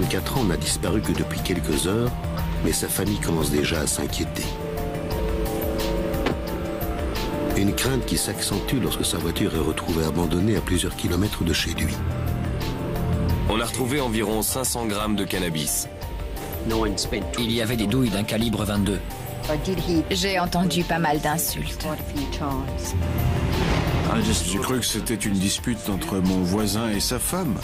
34 ans n'a disparu que depuis quelques heures, mais sa famille commence déjà à s'inquiéter. Une crainte qui s'accentue lorsque sa voiture est retrouvée abandonnée à plusieurs kilomètres de chez lui. On a retrouvé environ 500 grammes de cannabis. Il y avait des douilles d'un calibre 22. J'ai entendu pas mal d'insultes. J'ai cru que c'était une dispute entre mon voisin et sa femme.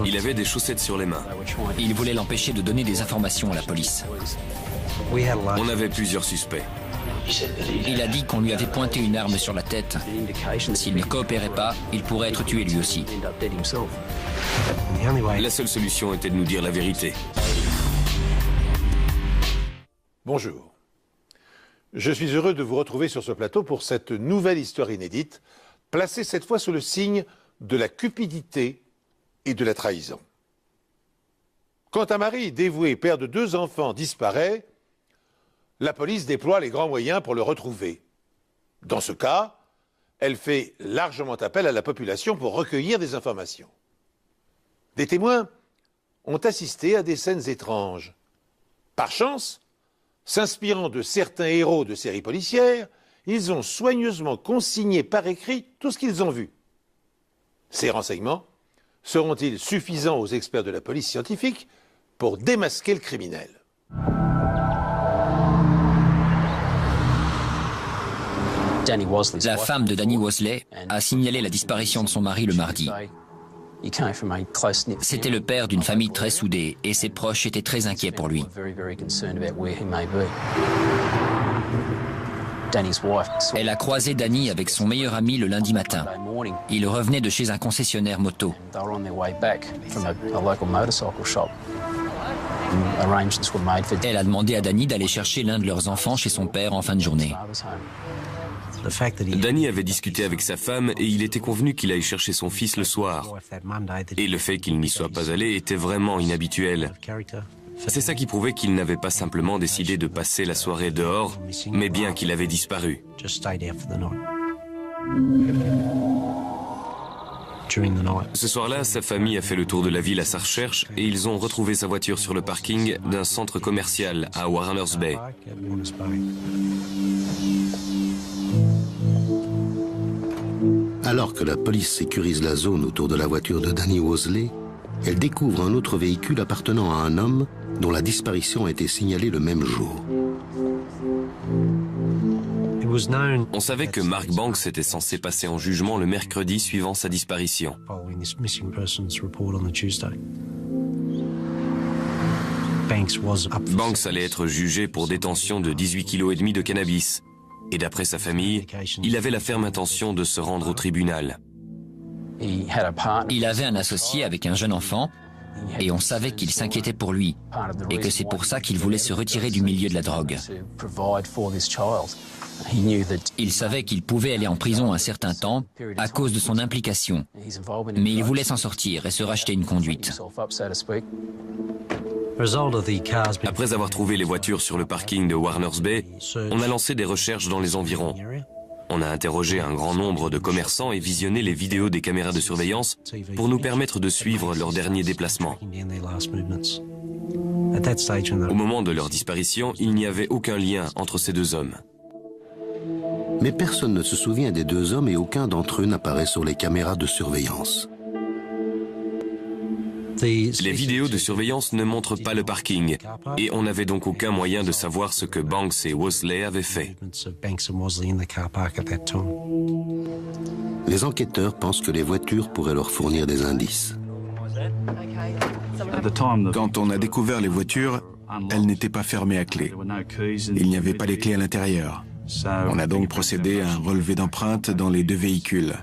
Il avait des chaussettes sur les mains. Il voulait l'empêcher de donner des informations à la police. On avait plusieurs suspects. Il a dit qu'on lui avait pointé une arme sur la tête. S'il ne coopérait pas, il pourrait être tué lui aussi. La seule solution était de nous dire la vérité. Bonjour. Je suis heureux de vous retrouver sur ce plateau pour cette nouvelle histoire inédite, placée cette fois sous le signe de la cupidité et de la trahison. Quand un mari dévoué, père de 2 enfants, disparaît, la police déploie les grands moyens pour le retrouver. Dans ce cas, elle fait largement appel à la population pour recueillir des informations. Des témoins ont assisté à des scènes étranges. Par chance, s'inspirant de certains héros de séries policières, ils ont soigneusement consigné par écrit tout ce qu'ils ont vu. Ces renseignements seront-ils suffisants aux experts de la police scientifique pour démasquer le criminel ? La femme de Danny Wosley a signalé la disparition de son mari le mardi. C'était le père d'une famille très soudée et ses proches étaient très inquiets pour lui. Elle a croisé Danny avec son meilleur ami le lundi matin. Il revenait de chez un concessionnaire moto. Elle a demandé à Danny d'aller chercher l'un de leurs enfants chez son père en fin de journée. Danny avait discuté avec sa femme et il était convenu qu'il aille chercher son fils le soir. Et le fait qu'il n'y soit pas allé était vraiment inhabituel. C'est ça qui prouvait qu'il n'avait pas simplement décidé de passer la soirée dehors, mais bien qu'il avait disparu. Ce soir-là, sa famille a fait le tour de la ville à sa recherche et ils ont retrouvé sa voiture sur le parking d'un centre commercial à Warners Bay. Alors que la police sécurise la zone autour de la voiture de Danny Wosley, elle découvre un autre véhicule appartenant à un homme dont la disparition a été signalée le même jour. On savait que Mark Banks était censé passer en jugement le mercredi suivant sa disparition. Banks allait être jugé pour détention de 18,5 kg de cannabis. Et d'après sa famille, il avait la ferme intention de se rendre au tribunal. Il avait un associé avec un jeune enfant et on savait qu'il s'inquiétait pour lui et que c'est pour ça qu'il voulait se retirer du milieu de la drogue. Il savait qu'il pouvait aller en prison un certain temps à cause de son implication, mais il voulait s'en sortir et se racheter une conduite. Après avoir trouvé les voitures sur le parking de Warners Bay, on a lancé des recherches dans les environs. On a interrogé un grand nombre de commerçants et visionné les vidéos des caméras de surveillance pour nous permettre de suivre leurs derniers déplacements. Au moment de leur disparition, il n'y avait aucun lien entre ces 2 hommes. Mais personne ne se souvient des 2 hommes et aucun d'entre eux n'apparaît sur les caméras de surveillance. Les vidéos de surveillance ne montrent pas le parking et on n'avait donc aucun moyen de savoir ce que Banks et Wosley avaient fait. Les enquêteurs pensent que les voitures pourraient leur fournir des indices. Quand on a découvert les voitures, elles n'étaient pas fermées à clé. Il n'y avait pas les clés à l'intérieur. On a donc procédé à un relevé d'empreintes dans les 2 véhicules.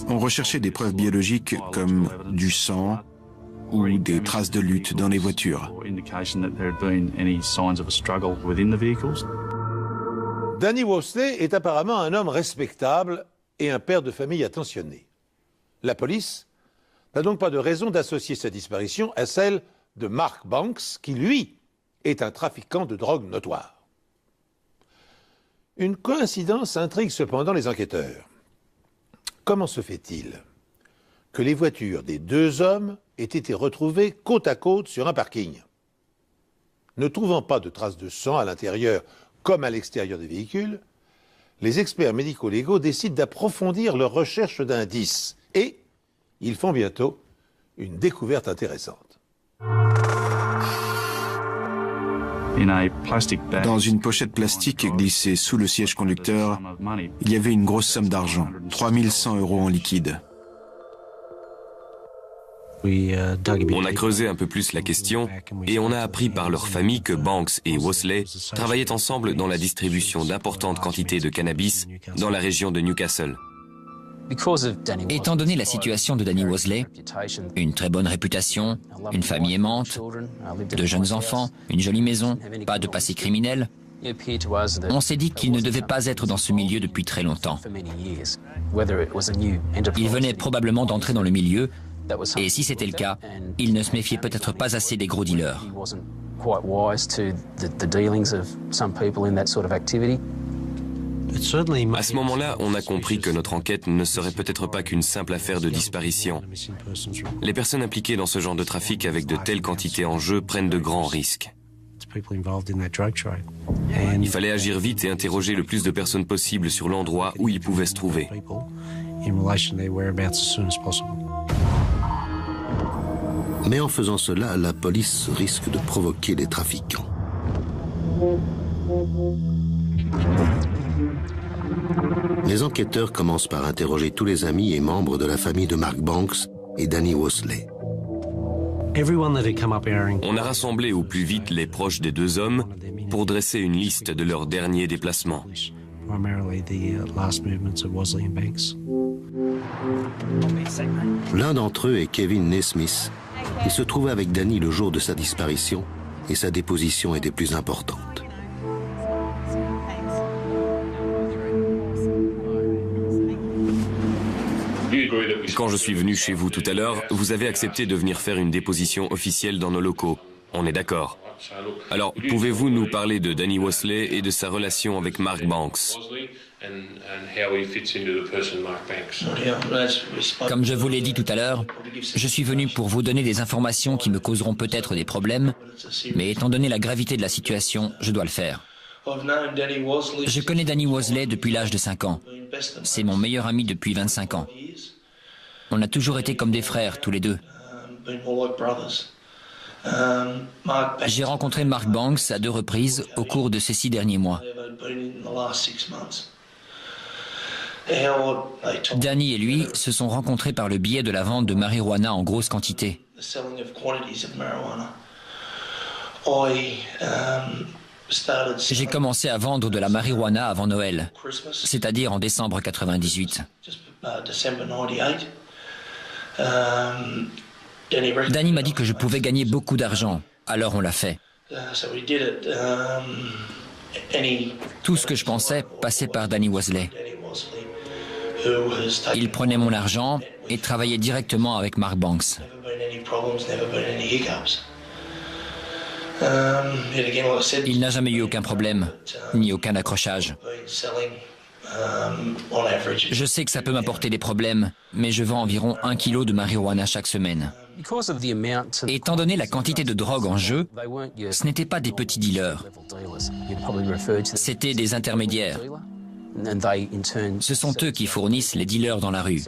On recherchait des preuves biologiques comme du sang ou des traces de lutte dans les voitures. Danny Wosley est apparemment un homme respectable et un père de famille attentionné. La police n'a donc pas de raison d'associer sa disparition à celle de Mark Banks, qui, lui, est un trafiquant de drogue notoire. Une coïncidence intrigue cependant les enquêteurs. Comment se fait-il que les voitures des deux hommes aient été retrouvées côte à côte sur un parking. Ne trouvant pas de traces de sang à l'intérieur comme à l'extérieur des véhicules, les experts médico-légaux décident d'approfondir leurs recherches d'indices et ils font bientôt une découverte intéressante. Dans une pochette plastique glissée sous le siège conducteur, il y avait une grosse somme d'argent, 3100 € en liquide. On a creusé un peu plus la question et on a appris par leur famille que Banks et Wosley travaillaient ensemble dans la distribution d'importantes quantités de cannabis dans la région de Newcastle. Étant donné la situation de Danny Wosley, une très bonne réputation, une famille aimante, de jeunes enfants, une jolie maison, pas de passé criminel, on s'est dit qu'il ne devait pas être dans ce milieu depuis très longtemps. Il venait probablement d'entrer dans le milieu, et si c'était le cas, il ne se méfiait peut-être pas assez des gros dealers. À ce moment-là, on a compris que notre enquête ne serait peut-être pas qu'une simple affaire de disparition. Les personnes impliquées dans ce genre de trafic avec de telles quantités en jeu prennent de grands risques. Il fallait agir vite et interroger le plus de personnes possible sur l'endroit où ils pouvaient se trouver. Mais en faisant cela, la police risque de provoquer les trafiquants. Les enquêteurs commencent par interroger tous les amis et membres de la famille de Mark Banks et Danny Wosley. On a rassemblé au plus vite les proches des deux hommes pour dresser une liste de leurs derniers déplacements. L'un d'entre eux est Kevin Naismith. Il se trouvait avec Danny le jour de sa disparition et sa déposition était plus importante. Quand je suis venu chez vous tout à l'heure, vous avez accepté de venir faire une déposition officielle dans nos locaux. On est d'accord. Alors, pouvez-vous nous parler de Danny Wosley et de sa relation avec Mark Banks? Comme je vous l'ai dit tout à l'heure, je suis venu pour vous donner des informations qui me causeront peut-être des problèmes, mais étant donné la gravité de la situation, je dois le faire. Je connais Danny Wosley depuis l'âge de 5 ans. C'est mon meilleur ami depuis 25 ans. On a toujours été comme des frères, tous les deux. J'ai rencontré Mark Banks à 2 reprises au cours de ces 6 derniers mois. Danny et lui se sont rencontrés par le biais de la vente de marijuana en grosse quantité. J'ai commencé à vendre de la marijuana avant Noël, c'est-à-dire en décembre 98. Danny m'a dit que je pouvais gagner beaucoup d'argent, alors on l'a fait. Tout ce que je pensais passait par Danny Wosley. Il prenait mon argent et travaillait directement avec Mark Banks. Il n'a jamais eu aucun problème, ni aucun accrochage. Je sais que ça peut m'apporter des problèmes, mais je vends environ 1 kilo de marijuana chaque semaine. Étant donné la quantité de drogue en jeu, ce n'étaient pas des petits dealers. C'était des intermédiaires. Ce sont eux qui fournissent les dealers dans la rue.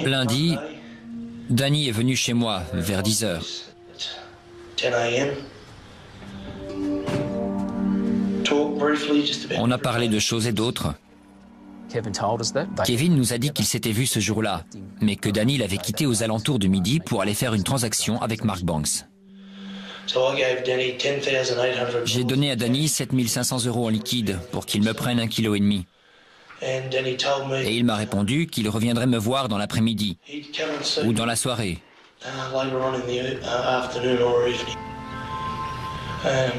Lundi, Danny est venu chez moi vers 10 heures. On a parlé de choses et d'autres. Kevin nous a dit qu'il s'était vu ce jour-là, mais que Danny l'avait quitté aux alentours de midi pour aller faire une transaction avec Mark Banks. J'ai donné à Danny 7500 € en liquide pour qu'il me prenne 1,5 kg. Et il m'a répondu qu'il reviendrait me voir dans l'après-midi ou dans la soirée.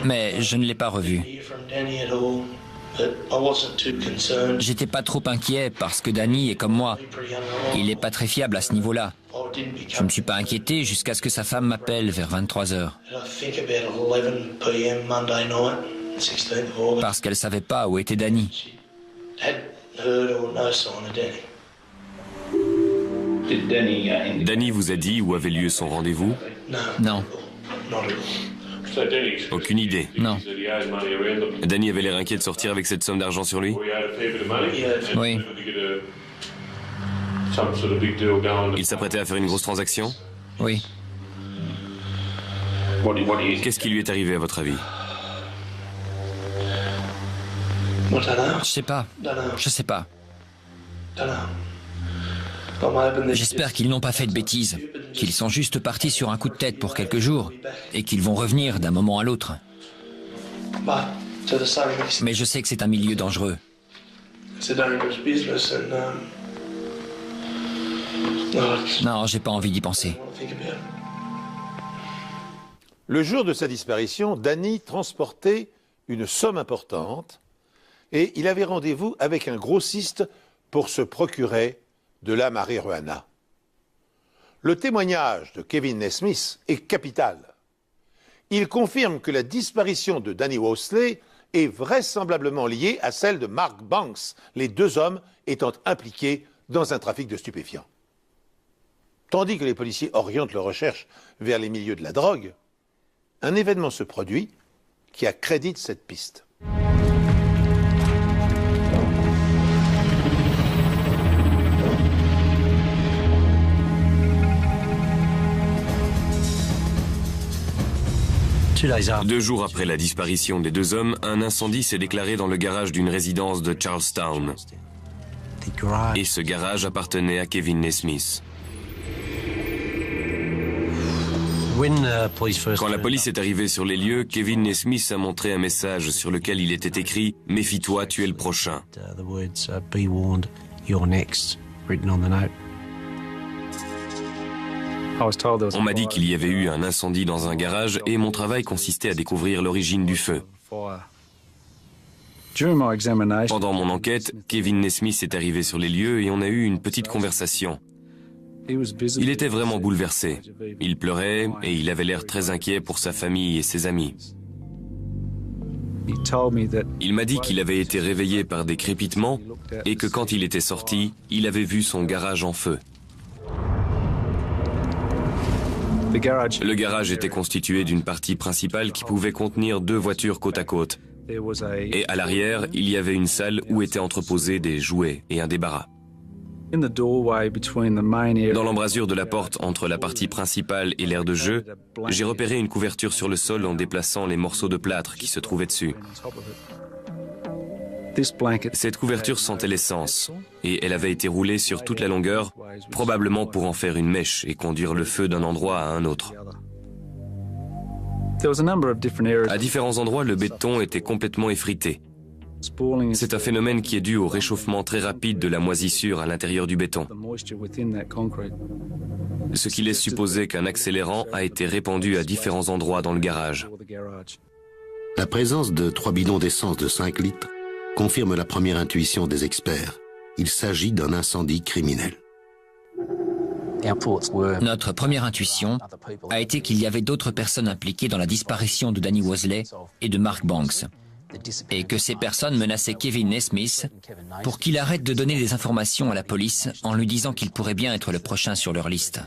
Mais je ne l'ai pas revu. J'étais pas trop inquiet parce que Danny est comme moi. Il n'est pas très fiable à ce niveau-là. Je ne me suis pas inquiété jusqu'à ce que sa femme m'appelle vers 23 heures. Parce qu'elle savait pas où était Danny. Danny vous a dit où avait lieu son rendez-vous? Non, Aucune idée. non. Danny avait l'air inquiet de sortir avec cette somme d'argent sur lui? Oui, Il s'apprêtait à faire une grosse transaction? oui. Qu'est-ce qui lui est arrivé à votre avis? Je sais pas. Je sais pas. J'espère qu'ils n'ont pas fait de bêtises, qu'ils sont juste partis sur un coup de tête pour quelques jours et qu'ils vont revenir d'un moment à l'autre. Mais je sais que c'est un milieu dangereux. Non, j'ai pas envie d'y penser. Le jour de sa disparition, Danny transportait une somme importante et il avait rendez-vous avec un grossiste pour se procurer de la marijuana. Le témoignage de Kevin Nesmith est capital. Il confirme que la disparition de Danny Wosley est vraisemblablement liée à celle de Mark Banks, les deux hommes étant impliqués dans un trafic de stupéfiants. Tandis que les policiers orientent leurs recherches vers les milieux de la drogue, un événement se produit qui accrédite cette piste. Deux jours après la disparition des deux hommes, un incendie s'est déclaré dans le garage d'une résidence de Charlestown. Et ce garage appartenait à Kevin Nesmith. Quand la police est arrivée sur les lieux, Kevin Nesmith a montré un message sur lequel il était écrit « Méfie-toi, tu es le prochain ». On m'a dit qu'il y avait eu un incendie dans un garage et mon travail consistait à découvrir l'origine du feu. Pendant mon enquête, Kevin Nesmith est arrivé sur les lieux et on a eu une petite conversation. Il était vraiment bouleversé. Il pleurait et il avait l'air très inquiet pour sa famille et ses amis. Il m'a dit qu'il avait été réveillé par des crépitements et que quand il était sorti, il avait vu son garage en feu. Le garage était constitué d'une partie principale qui pouvait contenir deux voitures côte à côte. Et à l'arrière, il y avait une salle où étaient entreposés des jouets et un débarras. Dans l'embrasure de la porte entre la partie principale et l'aire de jeu, j'ai repéré une couverture sur le sol en déplaçant les morceaux de plâtre qui se trouvaient dessus. Cette couverture sentait l'essence et elle avait été roulée sur toute la longueur, probablement pour en faire une mèche et conduire le feu d'un endroit à un autre. À différents endroits, le béton était complètement effrité. C'est un phénomène qui est dû au réchauffement très rapide de la moisissure à l'intérieur du béton, ce qui laisse supposer qu'un accélérant a été répandu à différents endroits dans le garage. La présence de 3 bidons d'essence de 5 litres confirme la première intuition des experts. Il s'agit d'un incendie criminel. Notre première intuition a été qu'il y avait d'autres personnes impliquées dans la disparition de Danny Wosley et de Mark Banks, et que ces personnes menaçaient Kevin Nesmith pour qu'il arrête de donner des informations à la police en lui disant qu'il pourrait bien être le prochain sur leur liste.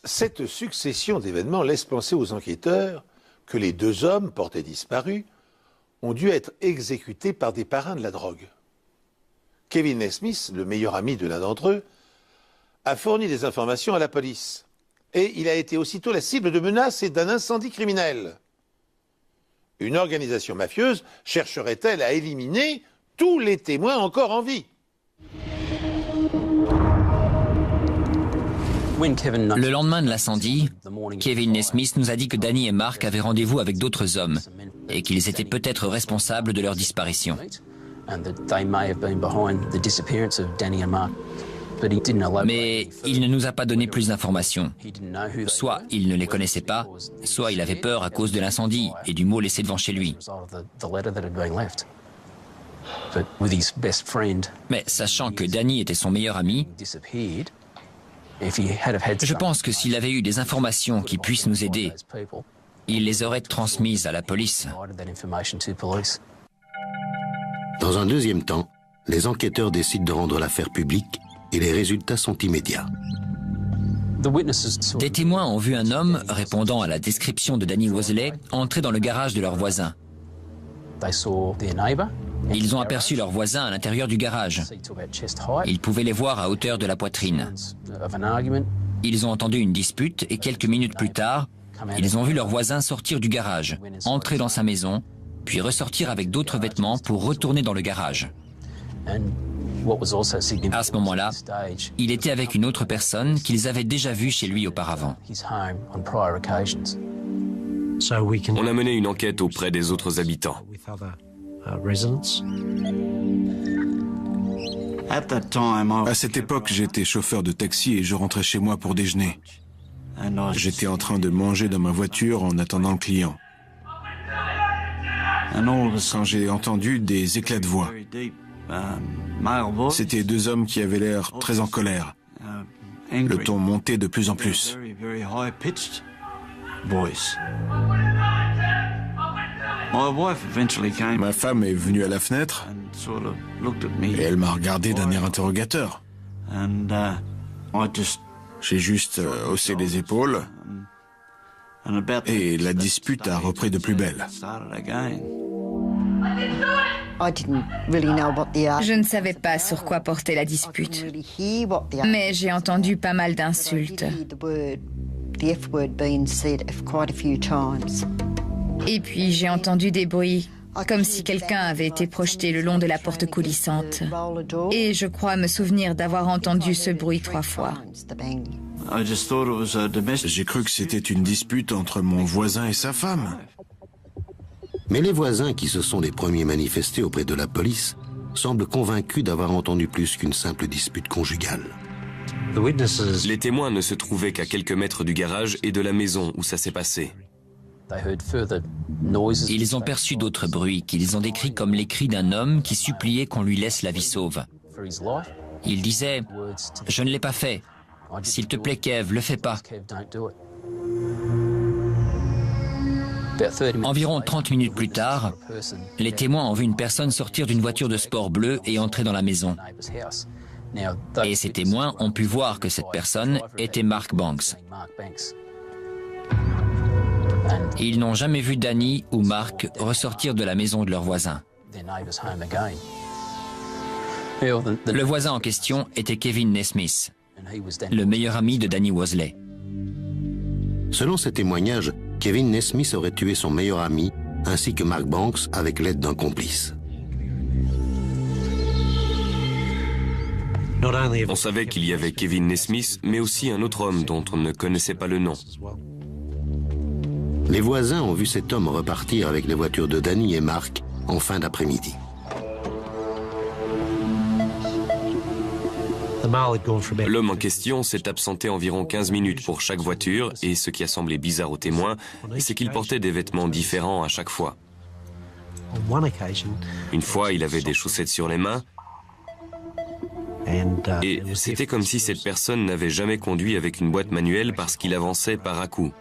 Cette succession d'événements laisse penser aux enquêteurs que les deux hommes portés disparus ont dû être exécutés par des parrains de la drogue. Kevin Nesmith, le meilleur ami de l'un d'entre eux, a fourni des informations à la police. Et il a été aussitôt la cible de menaces et d'un incendie criminel. Une organisation mafieuse chercherait-elle à éliminer tous les témoins encore en vie? Le lendemain de l'incendie, Kevin Nesmith nous a dit que Danny et Mark avaient rendez-vous avec d'autres hommes et qu'ils étaient peut-être responsables de leur disparition. Mais il ne nous a pas donné plus d'informations. Soit il ne les connaissait pas, soit il avait peur à cause de l'incendie et du mot laissé devant chez lui. Mais sachant que Danny était son meilleur ami, je pense que s'il avait eu des informations qui puissent nous aider, il les aurait transmises à la police. Dans un deuxième temps, les enquêteurs décident de rendre l'affaire publique et les résultats sont immédiats. Des témoins ont vu un homme, répondant à la description de Danny Wosley, entrer dans le garage de leur voisin. Ils ont aperçu leur voisin à l'intérieur du garage. Ils pouvaient les voir à hauteur de la poitrine. Ils ont entendu une dispute et quelques minutes plus tard, ils ont vu leur voisin sortir du garage, entrer dans sa maison, puis ressortir avec d'autres vêtements pour retourner dans le garage. À ce moment-là, il était avec une autre personne qu'ils avaient déjà vue chez lui auparavant. On a mené une enquête auprès des autres habitants. À cette époque, j'étais chauffeur de taxi et je rentrais chez moi pour déjeuner. J'étais en train de manger dans ma voiture en attendant le client. Quand j'ai entendu des éclats de voix, c'était deux hommes qui avaient l'air très en colère. Le ton montait de plus en plus. Ma femme est venue à la fenêtre et elle m'a regardé d'un air interrogateur. J'ai juste haussé les épaules et la dispute a repris de plus belle. Je ne savais pas sur quoi portait la dispute, mais j'ai entendu pas mal d'insultes. Et puis j'ai entendu des bruits, comme si quelqu'un avait été projeté le long de la porte coulissante. Et je crois me souvenir d'avoir entendu ce bruit 3 fois. J'ai cru que c'était une dispute entre mon voisin et sa femme. Mais les voisins, qui se sont les premiers manifestés auprès de la police, semblent convaincus d'avoir entendu plus qu'une simple dispute conjugale. Les témoins ne se trouvaient qu'à quelques mètres du garage et de la maison où ça s'est passé. Ils ont perçu d'autres bruits qu'ils ont décrits comme les cris d'un homme qui suppliait qu'on lui laisse la vie sauve. Il disait « Je ne l'ai pas fait. S'il te plaît, Kev, le fais pas. » Environ 30 minutes plus tard, les témoins ont vu une personne sortir d'une voiture de sport bleue et entrer dans la maison. Et ces témoins ont pu voir que cette personne était Mark Banks. Ils n'ont jamais vu Danny ou Mark ressortir de la maison de leur voisin. Le voisin en question était Kevin Nesmith, le meilleur ami de Danny Wosley. Selon ces témoignages, Kevin Nesmith aurait tué son meilleur ami ainsi que Mark Banks avec l'aide d'un complice. On savait qu'il y avait Kevin Nesmith, mais aussi un autre homme dont on ne connaissait pas le nom. Les voisins ont vu cet homme repartir avec les voitures de Danny et Mark en fin d'après-midi. L'homme en question s'est absenté environ 15 minutes pour chaque voiture et ce qui a semblé bizarre aux témoins, c'est qu'il portait des vêtements différents à chaque fois. Une fois, il avait des chaussettes sur les mains et c'était comme si cette personne n'avait jamais conduit avec une boîte manuelle parce qu'il avançait par à-coups.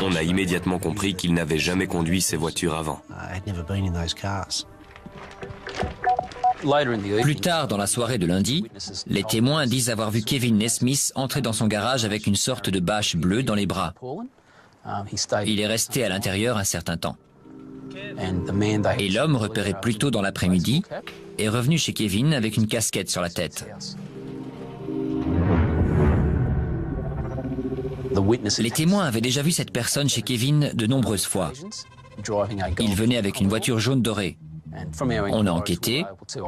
On a immédiatement compris qu'il n'avait jamais conduit ces voitures avant. Plus tard dans la soirée de lundi, les témoins disent avoir vu Kevin Nesmith entrer dans son garage avec une sorte de bâche bleue dans les bras. Il est resté à l'intérieur un certain temps. Et l'homme, repéré plus tôt dans l'après-midi, est revenu chez Kevin avec une casquette sur la tête. Les témoins avaient déjà vu cette personne chez Kevin de nombreuses fois. Il venait avec une voiture jaune dorée. On a enquêté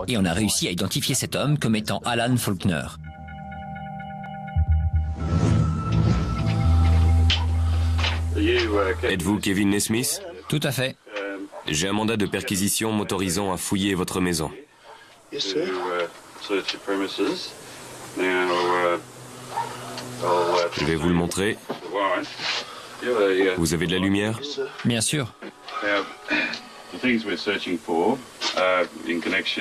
et on a réussi à identifier cet homme comme étant Alan Faulkner. Êtes-vous Kevin Nesmith? Tout à fait. J'ai un mandat de perquisition m'autorisant à fouiller votre maison. Je vais vous le montrer. Vous avez de la lumière? Bien sûr.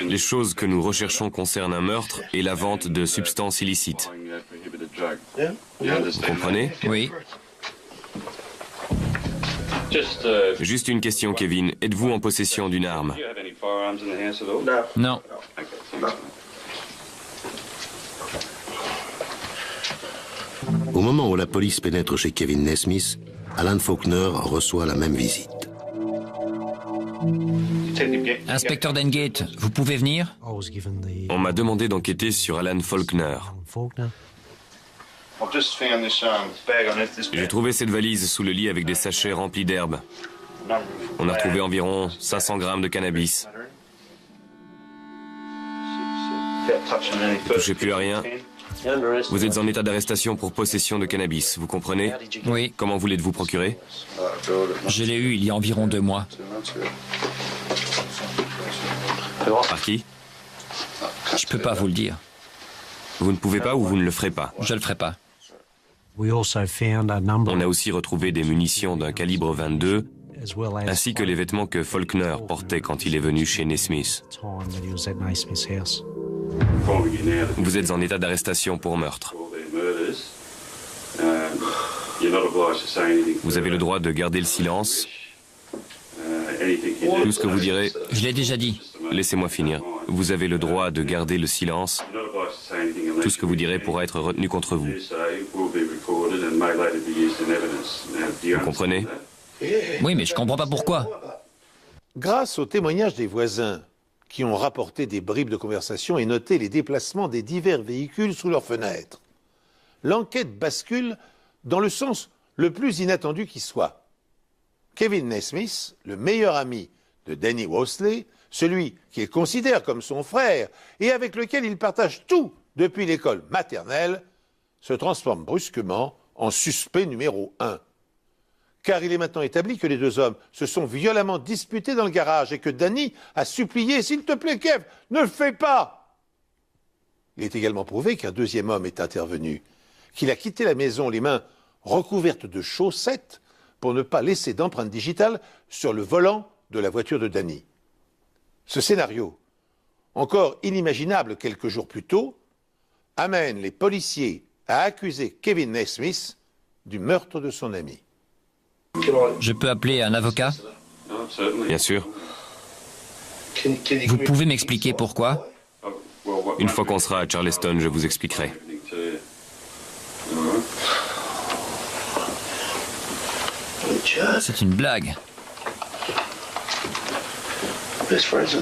Les choses que nous recherchons concernent un meurtre et la vente de substances illicites. Vous comprenez? Oui. Juste une question, Kevin. Êtes-vous en possession d'une arme? Non. Au moment où la police pénètre chez Kevin Naismith, Alan Faulkner reçoit la même visite. Inspecteur Dengate, vous pouvez venir? On m'a demandé d'enquêter sur Alan Faulkner. J'ai trouvé cette valise sous le lit avec des sachets remplis d'herbes. On a retrouvé environ 500 grammes de cannabis. Ne touchez plus à rien. Vous êtes en état d'arrestation pour possession de cannabis, vous comprenez? Oui. Comment vous l'êtes-vous procuré? Je l'ai eu il y a environ 2 mois. Par qui? Je peux pas vous le dire. Vous ne pouvez pas ou vous ne le ferez pas? Je le ferai pas. On a aussi retrouvé des munitions d'un calibre 22, ainsi que les vêtements que Faulkner portait quand il est venu chez Naismith. Vous êtes en état d'arrestation pour meurtre. Vous avez le droit de garder le silence. Tout ce que vous direz... Je l'ai déjà dit. Laissez-moi finir. Vous avez le droit de garder le silence. Tout ce que vous direz pourra être retenu contre vous. Vous comprenez? Oui, mais je comprends pas pourquoi. Grâce aux témoignages des voisins qui ont rapporté des bribes de conversation et noté les déplacements des divers véhicules sous leurs fenêtres, l'enquête bascule dans le sens le plus inattendu qui soit. Kevin Naismith, le meilleur ami de Danny Worsley, celui qu'il considère comme son frère et avec lequel il partage tout depuis l'école maternelle, se transforme brusquement en suspect numéro 1. Car il est maintenant établi que les deux hommes se sont violemment disputés dans le garage et que Danny a supplié « S'il te plaît, Kev, ne le fais pas !» Il est également prouvé qu'un deuxième homme est intervenu, qu'il a quitté la maison les mains recouvertes de chaussettes pour ne pas laisser d'empreinte digitale sur le volant de la voiture de Danny. Ce scénario, encore inimaginable quelques jours plus tôt, amène les policiers à accuser Kevin Naismith du meurtre de son ami. Je peux appeler un avocat? Bien sûr. Vous pouvez m'expliquer pourquoi? Une fois qu'on sera à Charleston, je vous expliquerai. C'est une blague.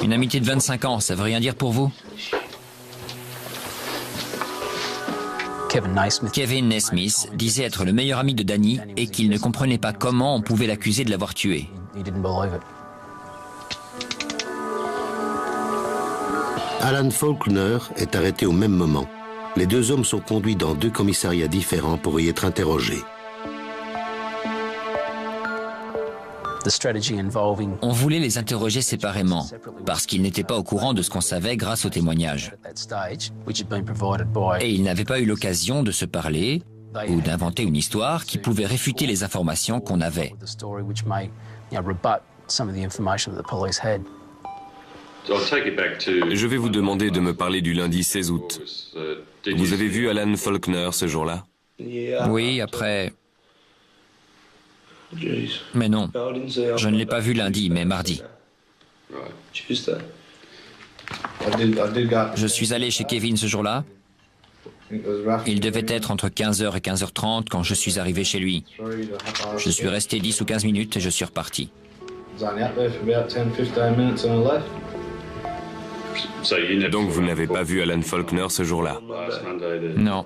Une amitié de 25 ans, ça veut rien dire pour vous? Kevin Naismith disait être le meilleur ami de Danny et qu'il ne comprenait pas comment on pouvait l'accuser de l'avoir tué. Alan Faulkner est arrêté au même moment. Les deux hommes sont conduits dans 2 commissariats différents pour y être interrogés. On voulait les interroger séparément, parce qu'ils n'étaient pas au courant de ce qu'on savait grâce aux témoignages. Et ils n'avaient pas eu l'occasion de se parler ou d'inventer une histoire qui pouvait réfuter les informations qu'on avait. Je vais vous demander de me parler du lundi 16 août. Vous avez vu Alan Faulkner ce jour-là? Oui, après... Mais non, je ne l'ai pas vu lundi, mais mardi. Je suis allé chez Kevin ce jour-là. Il devait être entre 15h et 15h30 quand je suis arrivé chez lui. Je suis resté 10 ou 15 minutes et je suis reparti. Donc vous n'avez pas vu Alan Faulkner ce jour-là? Non.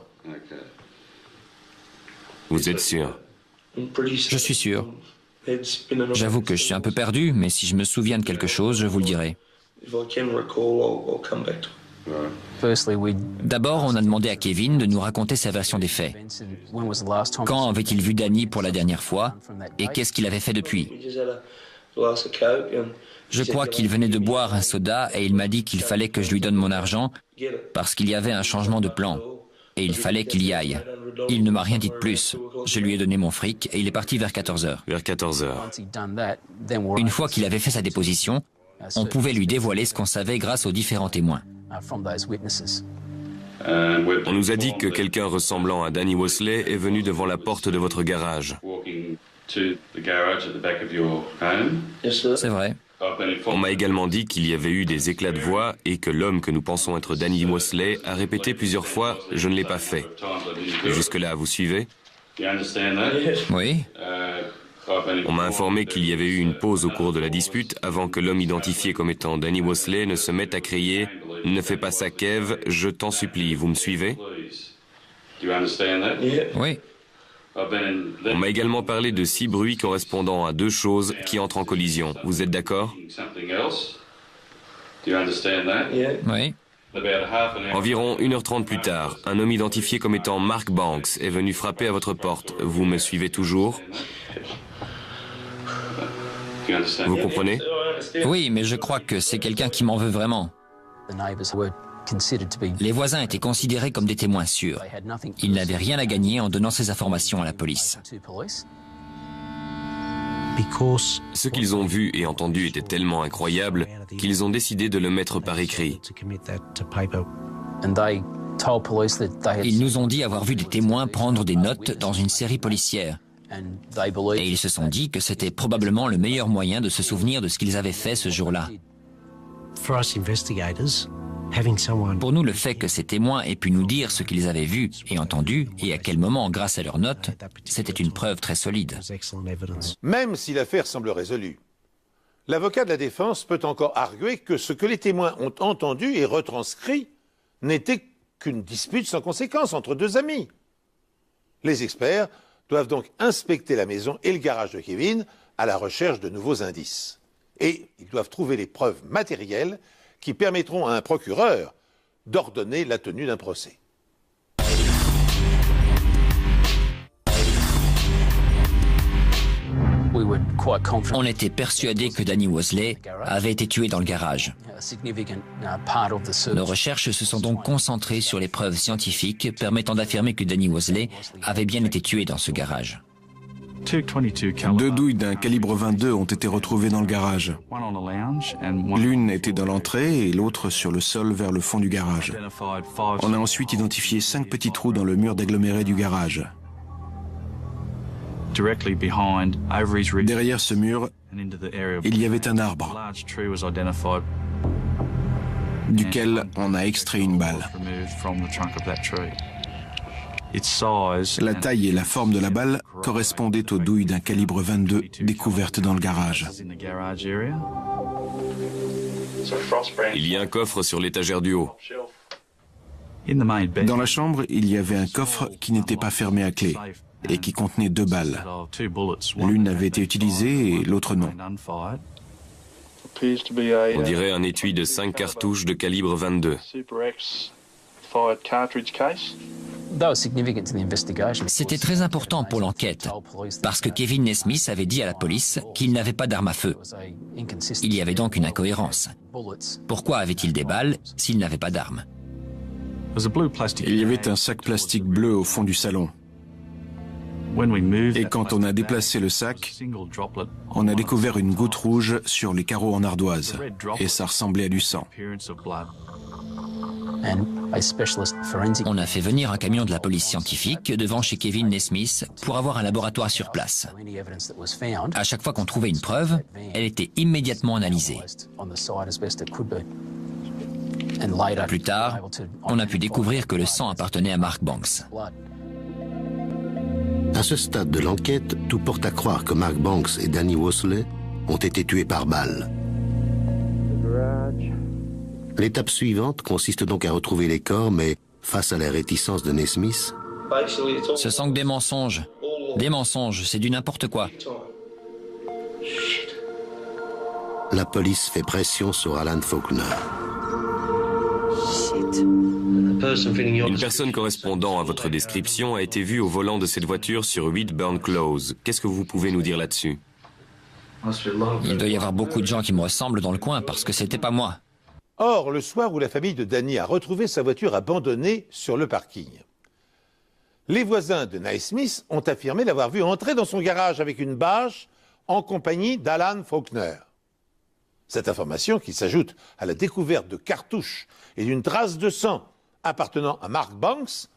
Vous êtes sûr? Je suis sûr. J'avoue que je suis un peu perdu, mais si je me souviens de quelque chose, je vous le dirai. D'abord, on a demandé à Kevin de nous raconter sa version des faits. Quand avait-il vu Danny pour la dernière fois et qu'est-ce qu'il avait fait depuis? Je crois qu'il venait de boire un soda et il m'a dit qu'il fallait que je lui donne mon argent parce qu'il y avait un changement de plan et il fallait qu'il y aille. Il ne m'a rien dit de plus. Je lui ai donné mon fric et il est parti vers 14h. Vers 14h. Une fois qu'il avait fait sa déposition, on pouvait lui dévoiler ce qu'on savait grâce aux différents témoins. On nous a dit que quelqu'un ressemblant à Danny Worsley est venu devant la porte de votre garage. C'est vrai. On m'a également dit qu'il y avait eu des éclats de voix et que l'homme que nous pensons être Danny Mosley a répété plusieurs fois « je ne l'ai pas fait ». Jusque-là, vous suivez? Oui. On m'a informé qu'il y avait eu une pause au cours de la dispute avant que l'homme identifié comme étant Danny Mosley ne se mette à crier « ne fais pas ça, Kev, je t'en supplie ». Vous me suivez? Oui. On m'a également parlé de 6 bruits correspondant à 2 choses qui entrent en collision. Vous êtes d'accord? Oui. Environ 1h30 plus tard, un homme identifié comme étant Mark Banks est venu frapper à votre porte. Vous me suivez toujours? Vous comprenez? Oui, mais je crois que c'est quelqu'un qui m'en veut vraiment. Les voisins étaient considérés comme des témoins sûrs. Ils n'avaient rien à gagner en donnant ces informations à la police. Ce qu'ils ont vu et entendu était tellement incroyable qu'ils ont décidé de le mettre par écrit. Ils nous ont dit avoir vu des témoins prendre des notes dans une série policière. Et ils se sont dit que c'était probablement le meilleur moyen de se souvenir de ce qu'ils avaient fait ce jour-là. Pour nous, le fait que ces témoins aient pu nous dire ce qu'ils avaient vu et entendu, et à quel moment grâce à leurs notes, c'était une preuve très solide. Même si l'affaire semble résolue, l'avocat de la défense peut encore arguer que ce que les témoins ont entendu et retranscrit n'était qu'une dispute sans conséquence entre 2 amis. Les experts doivent donc inspecter la maison et le garage de Kevin à la recherche de nouveaux indices. Et ils doivent trouver les preuves matérielles qui permettront à un procureur d'ordonner la tenue d'un procès. On était persuadés que Danny Mosley avait été tué dans le garage. Nos recherches se sont donc concentrées sur les preuves scientifiques permettant d'affirmer que Danny Mosley avait bien été tué dans ce garage. 2 douilles d'un calibre 22 ont été retrouvées dans le garage. L'une était dans l'entrée et l'autre sur le sol vers le fond du garage. On a ensuite identifié 5 petits trous dans le mur d'aggloméré du garage. Derrière ce mur, il y avait un arbre, duquel on a extrait une balle. La taille et la forme de la balle correspondaient aux douilles d'un calibre 22 découvertes dans le garage. Il y a un coffre sur l'étagère du haut. Dans la chambre, il y avait un coffre qui n'était pas fermé à clé et qui contenait 2 balles. L'une avait été utilisée et l'autre non. On dirait un étui de 5 cartouches de calibre 22. C'était très important pour l'enquête, parce que Kevin Nesmith avait dit à la police qu'il n'avait pas d'arme à feu. Il y avait donc une incohérence. Pourquoi avait-il des balles s'il n'avait pas d'arme? Il y avait un sac plastique bleu au fond du salon. Et quand on a déplacé le sac, on a découvert une goutte rouge sur les carreaux en ardoise. Et ça ressemblait à du sang. On a fait venir un camion de la police scientifique devant chez Kevin Nesmith pour avoir un laboratoire sur place. À chaque fois qu'on trouvait une preuve, elle était immédiatement analysée. Plus tard, on a pu découvrir que le sang appartenait à Mark Banks. À ce stade de l'enquête, tout porte à croire que Mark Banks et Danny Mosley ont été tués par balle. L'étape suivante consiste donc à retrouver les corps, mais face à la réticence de Nesmith, Ce sont que des mensonges. Des mensonges, c'est du n'importe quoi. la police fait pression sur Alan Faulkner. Une personne correspondant à votre description a été vue au volant de cette voiture sur 8 Burn Close. Qu'est-ce que vous pouvez nous dire là-dessus? Il doit y avoir beaucoup de gens qui me ressemblent dans le coin parce que c'était pas moi. Or, le soir où la famille de Danny a retrouvé sa voiture abandonnée sur le parking, les voisins de Naismith ont affirmé l'avoir vu entrer dans son garage avec une bâche en compagnie d'Alan Faulkner. Cette information, qui s'ajoute à la découverte de cartouches et d'une trace de sang appartenant à Mark Banks,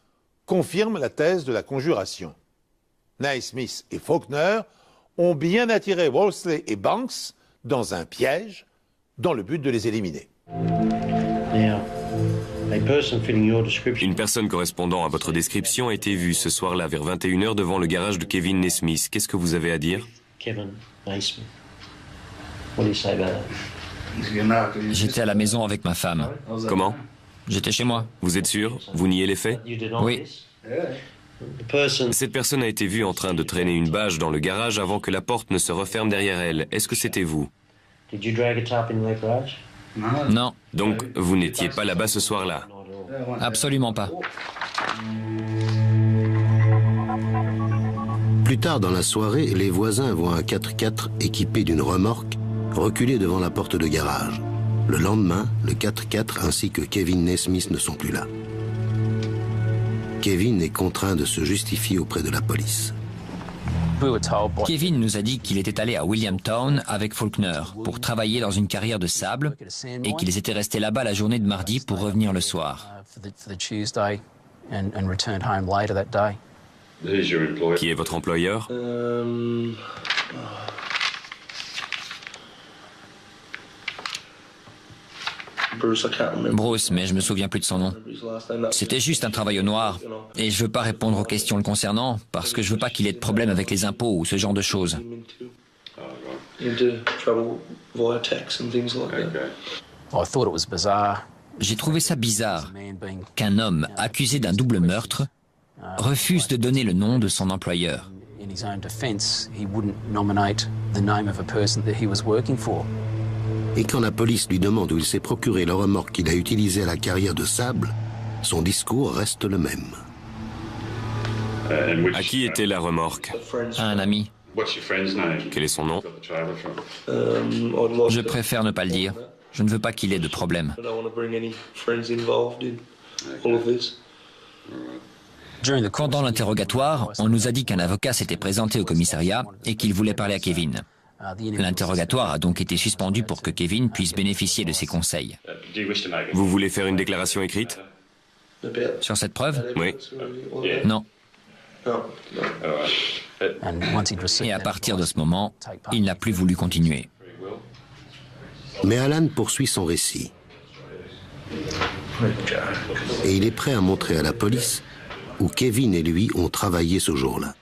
confirme la thèse de la conjuration. Naismith et Faulkner ont bien attiré Wolseley et Banks dans un piège dans le but de les éliminer. Une personne correspondant à votre description a été vue ce soir-là vers 21h devant le garage de Kevin Naismith. Qu'est-ce que vous avez à dire? J'étais à la maison avec ma femme. Comment? J'étais chez moi. Vous êtes sûr? Vous niez les faits? Oui. Cette personne a été vue en train de traîner une bâche dans le garage avant que la porte ne se referme derrière elle. Est-ce que c'était vous? Non, Donc, vous n'étiez pas là-bas ce soir-là? absolument pas. Plus tard dans la soirée, les voisins voient un 4x4 équipé d'une remorque reculer devant la porte de garage. Le lendemain, le 4x4 ainsi que Kevin Naismith ne sont plus là. Kevin est contraint de se justifier auprès de la police. Kevin nous a dit qu'il était allé à Williamstown avec Faulkner pour travailler dans une carrière de sable et qu'ils étaient restés là-bas la journée de mardi pour revenir le soir. Qui est votre employeur? Bruce, mais je me souviens plus de son nom. C'était juste un travail au noir. Et je veux pas répondre aux questions le concernant parce que je veux pas qu'il ait de problème avec les impôts ou ce genre de choses. J'ai trouvé ça bizarre qu'un homme accusé d'un double meurtre refuse de donner le nom de son employeur. Et quand la police lui demande où il s'est procuré le remorque qu'il a utilisé à la carrière de sable, son discours reste le même. À qui était la remorque? À un ami. Quel est son nom? Je préfère ne pas le dire. Je ne veux pas qu'il ait de problème. Pendant l'interrogatoire, on nous a dit qu'un avocat s'était présenté au commissariat et qu'il voulait parler à Kevin. L'interrogatoire a donc été suspendu pour que Kevin puisse bénéficier de ses conseils. Vous voulez faire une déclaration écrite? Sur cette preuve? Oui. Non. Et à partir de ce moment, il n'a plus voulu continuer. Mais Alan poursuit son récit. Et il est prêt à montrer à la police où Kevin et lui ont travaillé ce jour-là.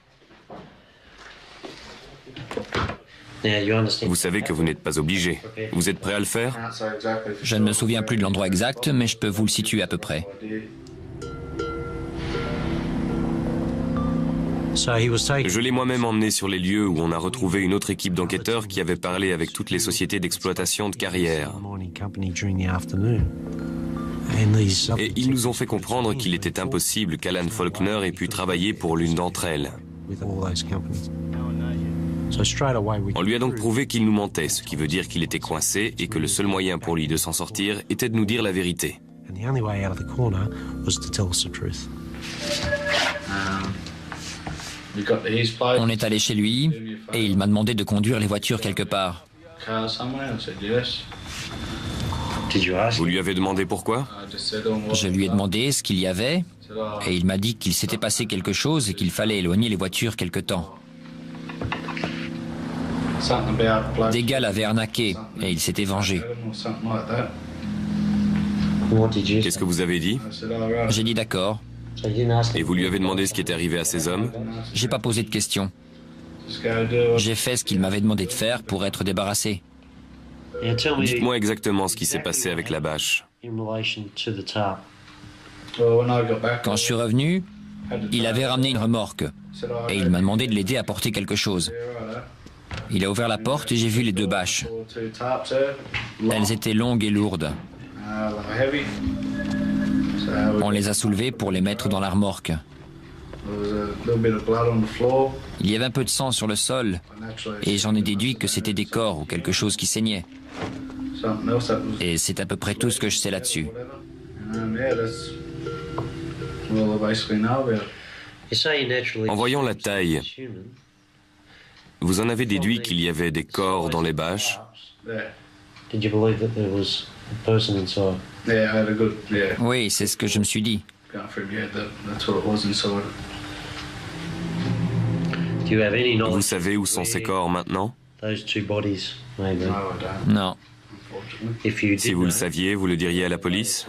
Vous savez que vous n'êtes pas obligé. Vous êtes prêt à le faire? Je ne me souviens plus de l'endroit exact, mais je peux vous le situer à peu près. Je l'ai moi-même emmené sur les lieux où on a retrouvé une autre équipe d'enquêteurs qui avait parlé avec toutes les sociétés d'exploitation de carrière. Et ils nous ont fait comprendre qu'il était impossible qu'Alan Faulkner ait pu travailler pour l'une d'entre elles. On lui a donc prouvé qu'il nous mentait, ce qui veut dire qu'il était coincé et que le seul moyen pour lui de s'en sortir était de nous dire la vérité. On est allé chez lui et il m'a demandé de conduire les voitures quelque part. Vous lui avez demandé pourquoi? Je lui ai demandé ce qu'il y avait et il m'a dit qu'il s'était passé quelque chose et qu'il fallait éloigner les voitures quelque temps. Des gars l'avaient arnaqué et il s'était vengé. Qu'est-ce que vous avez dit? J'ai dit d'accord. Et vous lui avez demandé ce qui était arrivé à ces hommes? J'ai pas posé de questions. J'ai fait ce qu'il m'avait demandé de faire pour être débarrassé. Dites-moi exactement ce qui s'est passé avec la bâche. Quand je suis revenu, il avait ramené une remorque et il m'a demandé de l'aider à porter quelque chose. Il a ouvert la porte et j'ai vu les deux bâches. Elles étaient longues et lourdes. On les a soulevées pour les mettre dans la remorque. Il y avait un peu de sang sur le sol et j'en ai déduit que c'était des corps ou quelque chose qui saignait. Et c'est à peu près tout ce que je sais là-dessus. En voyant la taille, vous en avez déduit qu'il y avait des corps dans les bâches? Oui, c'est ce que je me suis dit. Vous savez où sont ces corps maintenant? Non. Si vous le saviez, vous le diriez à la police?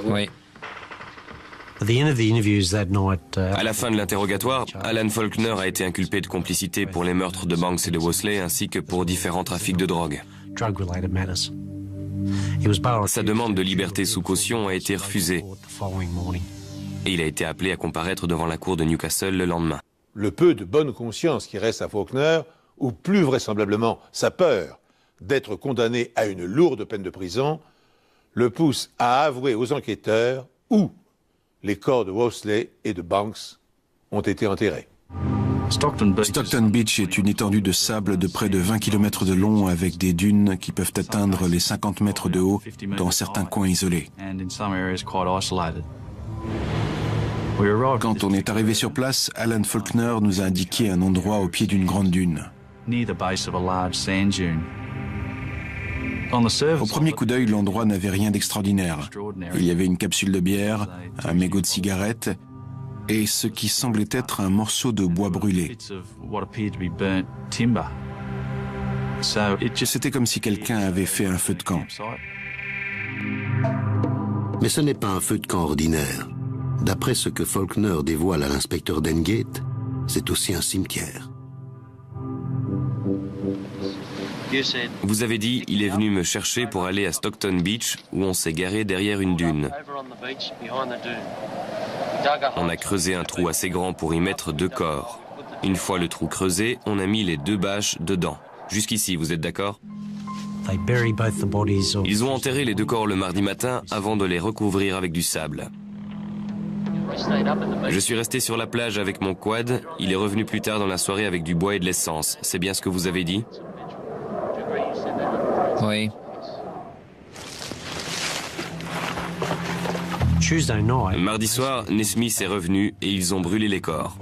Oui. À la fin de l'interrogatoire, Alan Faulkner a été inculpé de complicité pour les meurtres de Banks et de Wosley ainsi que pour différents trafics de drogue. Sa demande de liberté sous caution a été refusée et il a été appelé à comparaître devant la cour de Newcastle le lendemain. Le peu de bonne conscience qui reste à Faulkner, ou plus vraisemblablement sa peur d'être condamné à une lourde peine de prison, le pousse à avouer aux enquêteurs où les corps de Wosley et de Banks ont été enterrés. Stockton Beach est une étendue de sable de près de 20 km de long avec des dunes qui peuvent atteindre les 50 mètres de haut dans certains coins isolés. Quand on est arrivé sur place, Alan Faulkner nous a indiqué un endroit au pied d'une grande dune. Au premier coup d'œil, l'endroit n'avait rien d'extraordinaire. Il y avait une capsule de bière, un mégot de cigarette et ce qui semblait être un morceau de bois brûlé. C'était comme si quelqu'un avait fait un feu de camp. Mais ce n'est pas un feu de camp ordinaire. D'après ce que Faulkner dévoile à l'inspecteur Dengate, c'est aussi un cimetière. Vous avez dit, il est venu me chercher pour aller à Stockton Beach, où on s'est garé derrière une dune. On a creusé un trou assez grand pour y mettre 2 corps. Une fois le trou creusé, on a mis les 2 bâches dedans. Jusqu'ici, vous êtes d'accord? Ils ont enterré les 2 corps le mardi matin avant de les recouvrir avec du sable. Je suis resté sur la plage avec mon quad. Il est revenu plus tard dans la soirée avec du bois et de l'essence. C'est bien ce que vous avez dit? Oui. Mardi soir, Nesmith est revenu et ils ont brûlé les corps.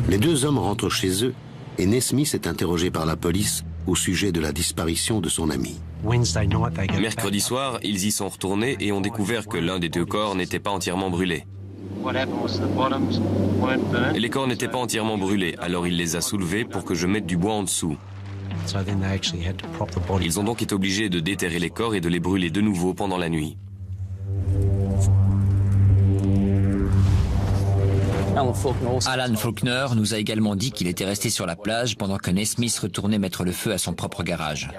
Les 2 hommes rentrent chez eux et Nesmith est interrogé par la police au sujet de la disparition de son ami. Mercredi soir, ils y sont retournés et ont découvert que l'un des 2 corps n'était pas entièrement brûlé. Les corps n'étaient pas entièrement brûlés, alors il les a soulevés pour que je mette du bois en dessous. Ils ont donc été obligés de déterrer les corps et de les brûler de nouveau pendant la nuit. Alan Faulkner nous a également dit qu'il était resté sur la plage pendant que Nesmith retournait mettre le feu à son propre garage.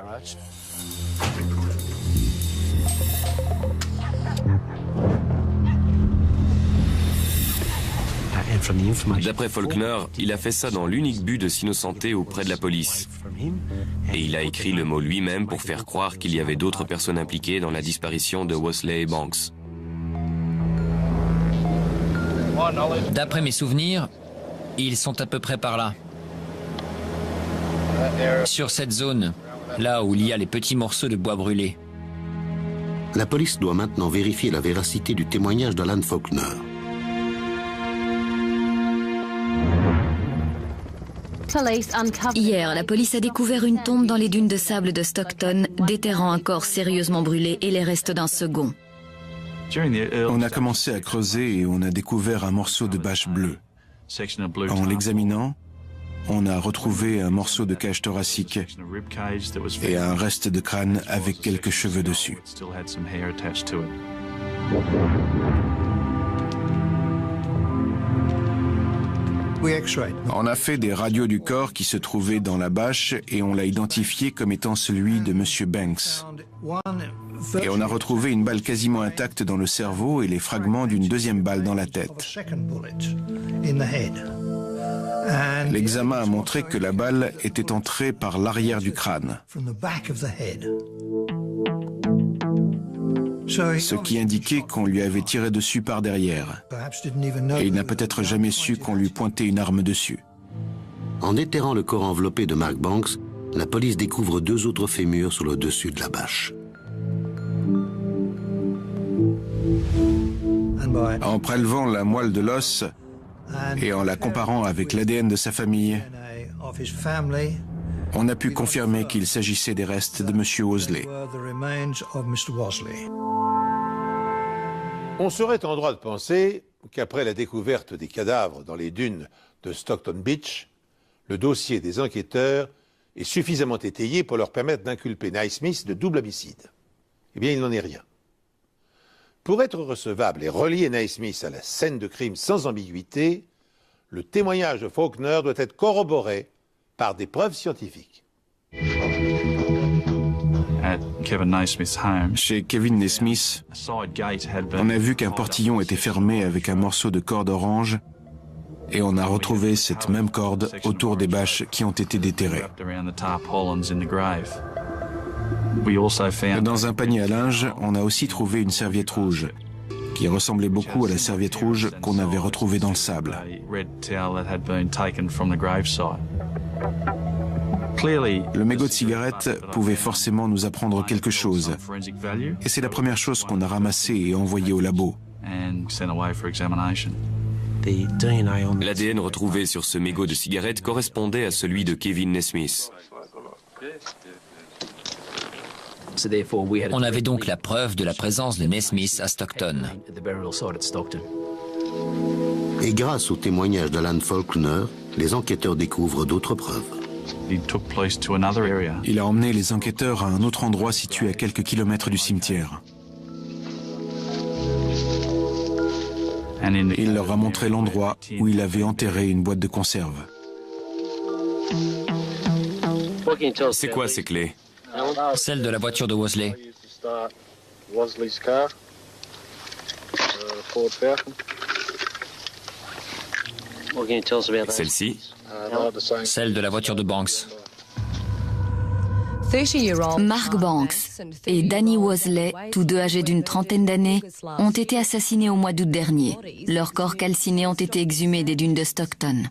D'après Faulkner, il a fait ça dans l'unique but de s'innocenter auprès de la police. Et il a écrit le mot lui-même pour faire croire qu'il y avait d'autres personnes impliquées dans la disparition de Wosley et Banks. D'après mes souvenirs, ils sont à peu près par là. Sur cette zone, là où il y a les petits morceaux de bois brûlés. La police doit maintenant vérifier la véracité du témoignage d'Alan Faulkner. Hier, la police a découvert une tombe dans les dunes de sable de Stockton, déterrant un corps sérieusement brûlé et les restes d'un second. On a commencé à creuser et on a découvert un morceau de bâche bleue. En l'examinant, on a retrouvé un morceau de cage thoracique et un reste de crâne avec quelques cheveux dessus. On a fait des radios du corps qui se trouvaient dans la bâche et on l'a identifié comme étant celui de M. Banks. Et on a retrouvé une balle quasiment intacte dans le cerveau et les fragments d'une 2e balle dans la tête. L'examen a montré que la balle était entrée par l'arrière du crâne, ce qui indiquait qu'on lui avait tiré dessus par derrière. Et il n'a peut-être jamais su qu'on lui pointait une arme dessus. En déterrant le corps enveloppé de Mark Banks, la police découvre 2 autres fémurs sur le dessus de la bâche. En prélevant la moelle de l'os et en la comparant avec l'ADN de sa famille, on a pu confirmer qu'il s'agissait des restes de M. Wosley. On serait en droit de penser qu'après la découverte des cadavres dans les dunes de Stockton Beach, le dossier des enquêteurs est suffisamment étayé pour leur permettre d'inculper Naismith de double homicide. Eh bien, il n'en est rien. Pour être recevable et relier Naismith à la scène de crime sans ambiguïté, le témoignage de Faulkner doit être corroboré par des preuves scientifiques. Chez Kevin Naismith, on a vu qu'un portillon était fermé avec un morceau de corde orange et on a retrouvé cette même corde autour des bâches qui ont été déterrées. Dans un panier à linge, on a aussi trouvé une serviette rouge qui ressemblait beaucoup à la serviette rouge qu'on avait retrouvée dans le sable. Le mégot de cigarette pouvait forcément nous apprendre quelque chose. Et c'est la première chose qu'on a ramassée et envoyée au labo. L'ADN retrouvé sur ce mégot de cigarette correspondait à celui de Kevin Naismith. On avait donc la preuve de la présence de Naismith à Stockton. Et grâce au témoignage d'Alan Faulkner, les enquêteurs découvrent d'autres preuves. Il a emmené les enquêteurs à un autre endroit situé à quelques kilomètres du cimetière. Il leur a montré l'endroit où il avait enterré une boîte de conserve. C'est quoi ces clés? Celle de la voiture de Wosley. Celle-ci? Celle de la voiture de Banks. Mark Banks et Danny Wosley, tous deux âgés d'une trentaine d'années, ont été assassinés au mois d'août dernier. Leurs corps calcinés ont été exhumés des dunes de Stockton.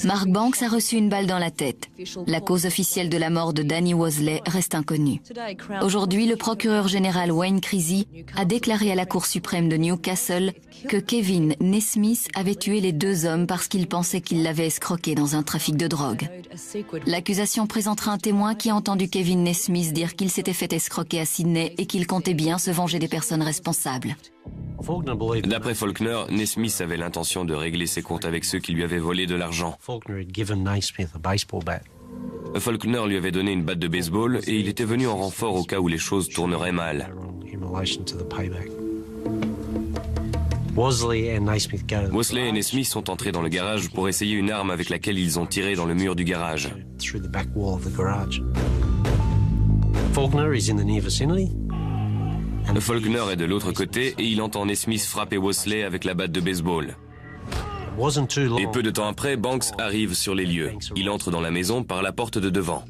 Mark Banks a reçu une balle dans la tête. La cause officielle de la mort de Danny Wosley reste inconnue. Aujourd'hui, le procureur général Wayne Creasy a déclaré à la Cour suprême de Newcastle que Kevin Naismith avait tué les deux hommes parce qu'il pensait qu'il l'avait escroqué dans un trafic de drogue. L'accusation présentera un témoin qui a entendu Kevin Naismith dire qu'il s'était fait escroquer à Sydney et qu'il comptait bien se venger des personnes responsables. D'après Faulkner, Naismith avait l'intention de régler ses comptes avec ceux qui lui avaient volé de l'argent. Faulkner lui avait donné une batte de baseball et il était venu en renfort au cas où les choses tourneraient mal. Wosley et Naismith sont entrés dans le garage pour essayer une arme avec laquelle ils ont tiré dans le mur du garage. Faulkner est de l'autre côté et il entend Naismith frapper Wosley avec la batte de baseball. Et peu de temps après, Banks arrive sur les lieux. Il entre dans la maison par la porte de devant.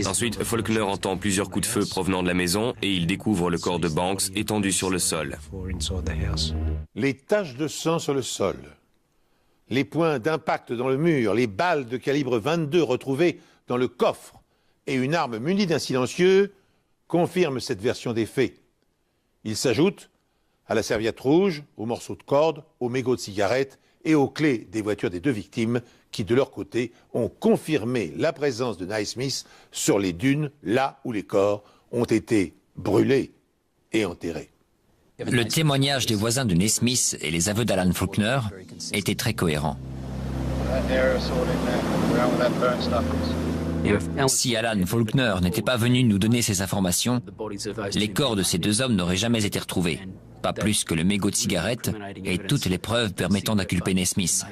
Ensuite, Faulkner entend plusieurs coups de feu provenant de la maison et il découvre le corps de Banks étendu sur le sol. Les taches de sang sur le sol, les points d'impact dans le mur, les balles de calibre 22 retrouvées dans le coffre et une arme munie d'un silencieux confirment cette version des faits. Il s'ajoute à la serviette rouge, aux morceaux de corde, aux mégots de cigarettes et aux clés des voitures des deux victimes qui, de leur côté, ont confirmé la présence de Naismith sur les dunes, là où les corps ont été brûlés et enterrés. Le témoignage des voisins de Naismith et les aveux d'Alan Faulkner étaient très cohérents. Si Alan Faulkner n'était pas venu nous donner ces informations, les corps de ces deux hommes n'auraient jamais été retrouvés. Pas plus que le mégot de cigarette et toutes les preuves permettant d'inculper Naismith.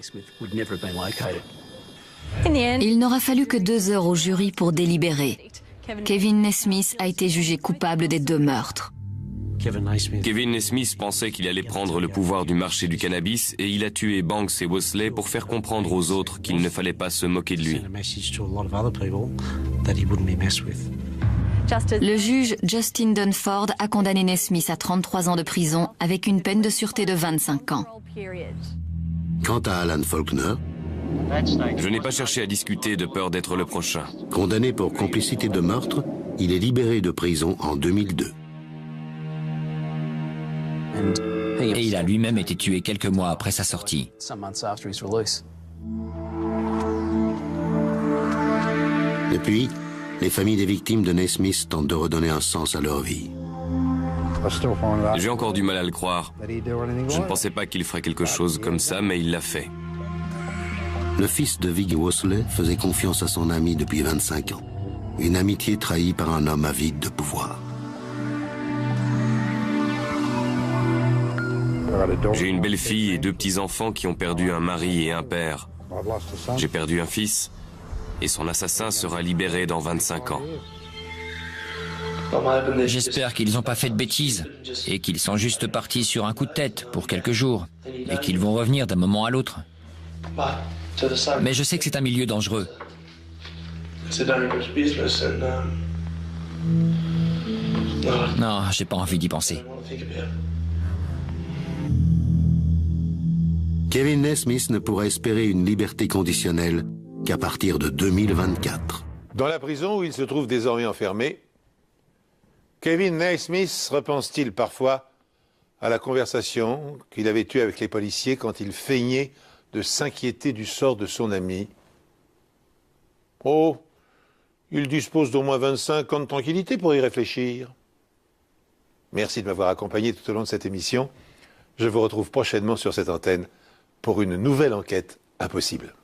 Il n'aura fallu que 2 heures au jury pour délibérer. Kevin Naismith a été jugé coupable des 2 meurtres. Kevin Naismith pensait qu'il allait prendre le pouvoir du marché du cannabis et il a tué Banks et Wosley pour faire comprendre aux autres qu'il ne fallait pas se moquer de lui. Le juge Justin Dunford a condamné Naismith à 33 ans de prison avec une peine de sûreté de 25 ans. Quant à Alan Faulkner, je n'ai pas cherché à discuter de peur d'être le prochain. condamné pour complicité de meurtre, il est libéré de prison en 2002. Et il a lui-même été tué quelques mois après sa sortie. Et puis, les familles des victimes de Naismith tentent de redonner un sens à leur vie. J'ai encore du mal à le croire. Je ne pensais pas qu'il ferait quelque chose comme ça, mais il l'a fait. Le fils de Vig Worsley faisait confiance à son ami depuis 25 ans. Une amitié trahie par un homme avide de pouvoir. J'ai une belle-fille et 2 petits-enfants qui ont perdu un mari et un père. J'ai perdu un fils, et son assassin sera libéré dans 25 ans. J'espère qu'ils n'ont pas fait de bêtises et qu'ils sont juste partis sur un coup de tête pour quelques jours et qu'ils vont revenir d'un moment à l'autre. Mais je sais que c'est un milieu dangereux. Non, j'ai pas envie d'y penser. Kevin Naismith ne pourra espérer une liberté conditionnelle qu'à partir de 2024. Dans la prison où il se trouve désormais enfermé, Kevin Naismith repense-t-il parfois à la conversation qu'il avait eue avec les policiers quand il feignait de s'inquiéter du sort de son ami? Oh, il dispose d'au moins 25 ans de tranquillité pour y réfléchir. Merci de m'avoir accompagné tout au long de cette émission. Je vous retrouve prochainement sur cette antenne pour une nouvelle enquête impossible.